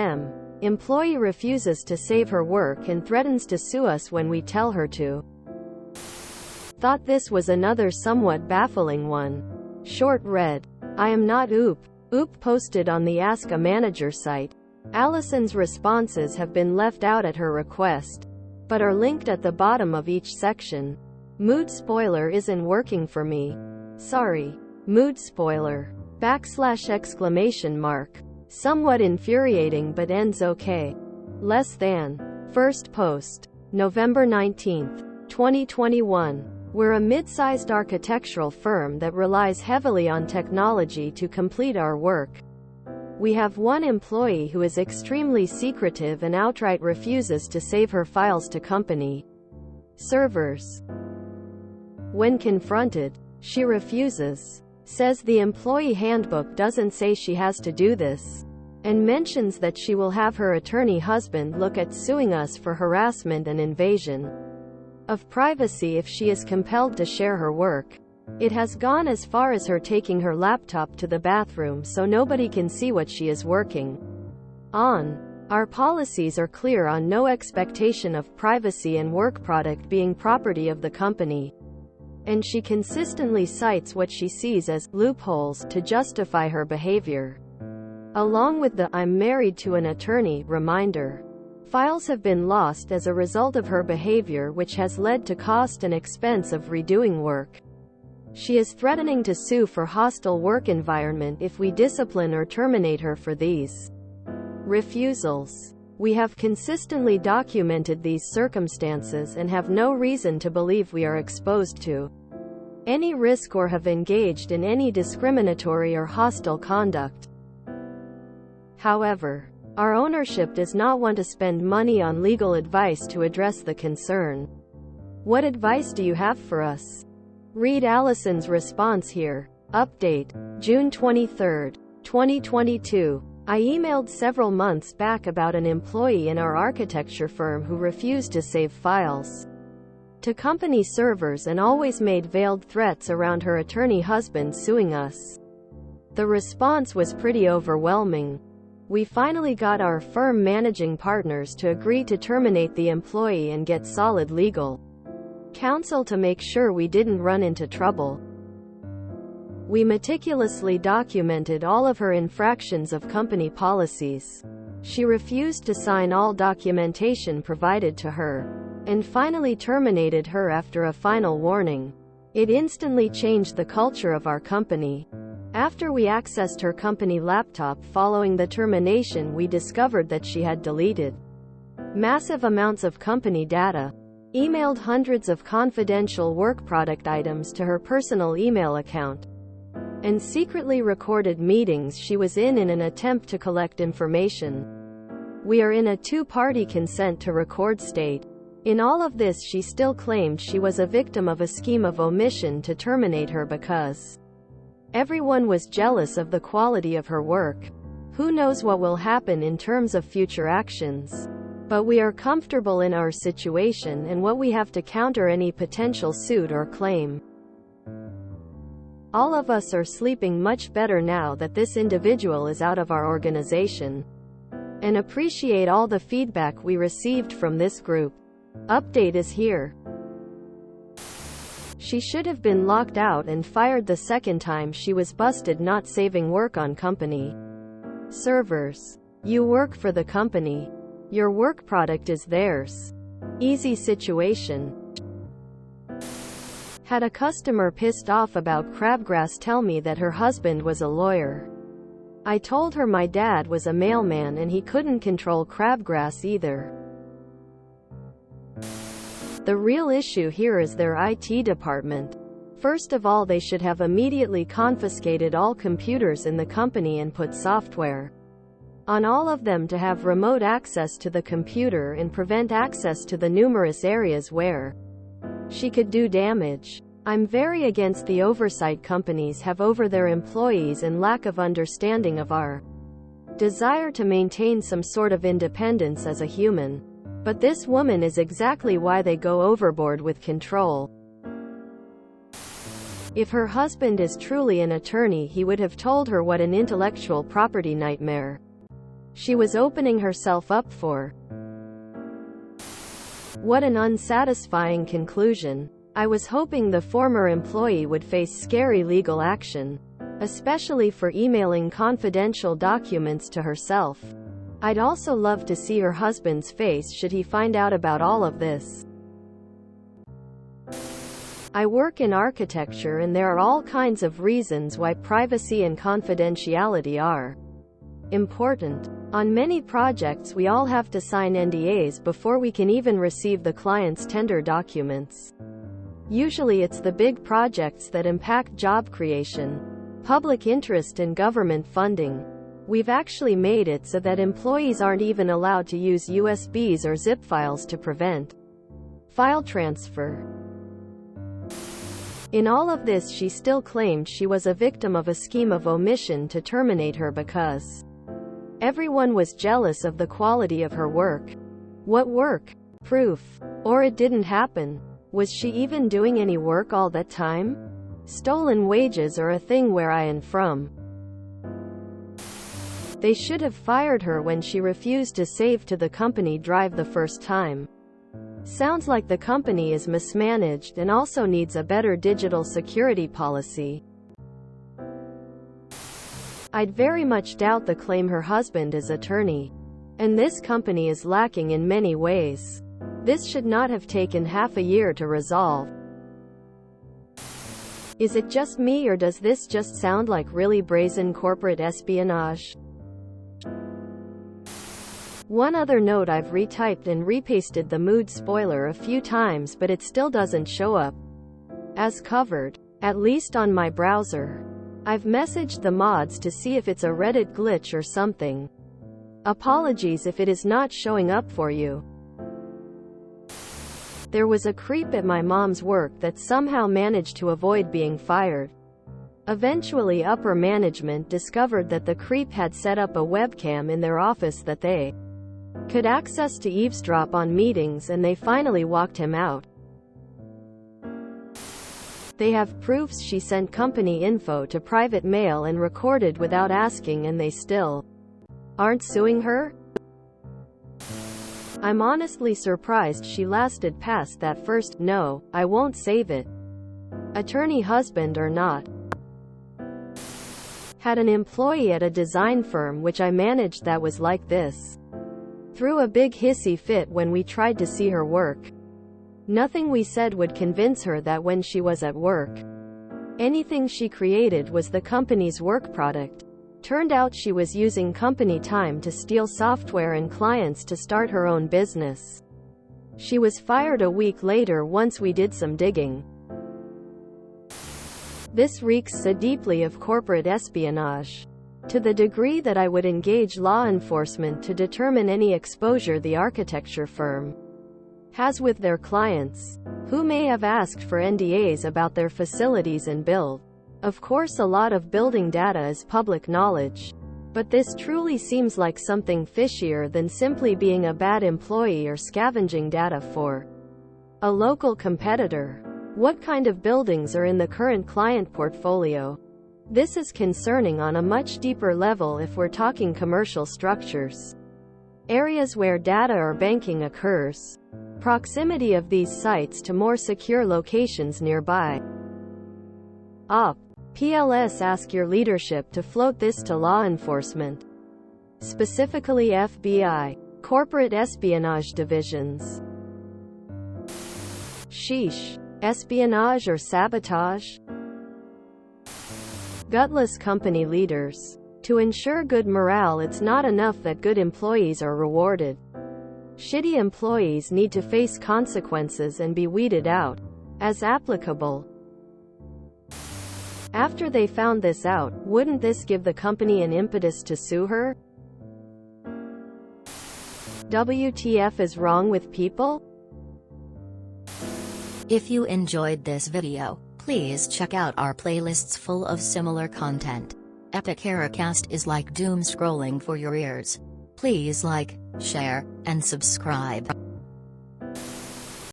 AAM. Employee refuses to save her work and threatens to sue us when we tell her to. Thought this was another somewhat baffling one. Short read. I am not OOP. OOP posted on the Ask a Manager site. Allison's responses have been left out at her request, but are linked at the bottom of each section. Mood spoiler isn't working for me. Sorry. Mood spoiler. !! Somewhat infuriating but ends okay. Less than. First post. November 19, 2021. We're a mid-sized architectural firm that relies heavily on technology to complete our work. We have one employee who is extremely secretive and outright refuses to save her files to company servers. When confronted, she refuses, says the employee handbook doesn't say she has to do this, and mentions that she will have her attorney husband look at suing us for harassment and invasion of privacy if she is compelled to share her work. It has gone as far as her taking her laptop to the bathroom so nobody can see what she is working on. Our policies are clear on no expectation of privacy and work product being property of the company. And she consistently cites what she sees as loopholes to justify her behavior, along with the "I'm married to an attorney" reminder. Files have been lost as a result of her behavior, which has led to cost and expense of redoing work. She is threatening to sue for hostile work environment if we discipline or terminate her for these refusals. We have consistently documented these circumstances and have no reason to believe we are exposed to any risk or have engaged in any discriminatory or hostile conduct. However, our ownership does not want to spend money on legal advice to address the concern. What advice do you have for us? Read Allison's response here. Update. June 23, 2022. I emailed several months back about an employee in our architecture firm who refused to save files to company servers and always made veiled threats around her attorney husband suing us. The response was pretty overwhelming. We finally got our firm managing partners to agree to terminate the employee and get solid legal counsel to make sure we didn't run into trouble. We meticulously documented all of her infractions of company policies. She refused to sign all documentation provided to her, and finally terminated her after a final warning. It instantly changed the culture of our company. After we accessed her company laptop following the termination, we discovered that she had deleted massive amounts of company data, emailed hundreds of confidential work product items to her personal email account, and secretly recorded meetings she was in an attempt to collect information. We are in a two-party consent to record state. In all of this, she still claimed she was a victim of a scheme of omission to terminate her because everyone was jealous of the quality of her work. Who knows what will happen in terms of future actions? But we are comfortable in our situation and what we have to counter any potential suit or claim. All of us are sleeping much better now that this individual is out of our organization, and appreciate all the feedback we received from this group. Update is here. She should have been locked out and fired the second time she was busted not saving work on company servers. You work for the company. Your work product is theirs. Easy situation. Had a customer pissed off about crabgrass tell me that her husband was a lawyer. I told her my dad was a mailman and he couldn't control crabgrass either. The real issue here is their IT department. First of all, they should have immediately confiscated all computers in the company and put software on all of them to have remote access to the computer and prevent access to the numerous areas where she could do damage. I'm very against the oversight companies have over their employees and lack of understanding of our desire to maintain some sort of independence as a human. But this woman is exactly why they go overboard with control. If her husband is truly an attorney, he would have told her what an intellectual property nightmare she was opening herself up for. What an unsatisfying conclusion. I was hoping the former employee would face scary legal action, especially for emailing confidential documents to herself. I'd also love to see her husband's face should he find out about all of this. I work in architecture and there are all kinds of reasons why privacy and confidentiality are important. On many projects we all have to sign NDAs before we can even receive the client's tender documents. Usually it's the big projects that impact job creation, public interest and government funding. We've actually made it so that employees aren't even allowed to use USBs or zip files to prevent file transfer. In all of this, she still claimed she was a victim of a scheme of omission to terminate her because everyone was jealous of the quality of her work. What work? Proof. Or it didn't happen. Was she even doing any work all that time? Stolen wages are a thing where I am from. They should have fired her when she refused to save to the company drive the first time. Sounds like the company is mismanaged and also needs a better digital security policy. I'd very much doubt the claim her husband is attorney. And this company is lacking in many ways. This should not have taken half a year to resolve. Is it just me or does this just sound like really brazen corporate espionage? One other note, I've retyped and repasted the mood spoiler a few times but it still doesn't show up as covered, at least on my browser. I've messaged the mods to see if it's a Reddit glitch or something. Apologies if it is not showing up for you. There was a creep at my mom's work that somehow managed to avoid being fired. Eventually upper management discovered that the creep had set up a webcam in their office that they could access to eavesdrop on meetings and they finally walked him out. They have proofs she sent company info to private mail and recorded without asking and they still aren't suing her? I'm honestly surprised she lasted past that first, "No, I won't save it," attorney husband or not. Had an employee at a design firm which I managed that was like this. Threw a big hissy fit when we tried to see her work. Nothing we said would convince her that when she was at work, anything she created was the company's work product. Turned out she was using company time to steal software and clients to start her own business. She was fired a week later once we did some digging. This reeks so deeply of corporate espionage, to the degree that I would engage law enforcement to determine any exposure the architecture firm has with their clients, who may have asked for NDAs about their facilities and build. Of course, a lot of building data is public knowledge, but this truly seems like something fishier than simply being a bad employee or scavenging data for a local competitor. What kind of buildings are in the current client portfolio? This is concerning on a much deeper level if we're talking commercial structures, areas where data or banking occurs, proximity of these sites to more secure locations nearby. PLS, ask your leadership to float this to law enforcement, specifically FBI, corporate espionage divisions. Sheesh. Espionage or sabotage? Gutless company leaders. To ensure good morale, it's not enough that good employees are rewarded. Shitty employees need to face consequences and be weeded out, as applicable. After they found this out, wouldn't this give the company an impetus to sue her? WTF is wrong with people? If you enjoyed this video, please check out our playlists full of similar content. EpicAriaCast is like doom scrolling for your ears. Please like, share, and subscribe.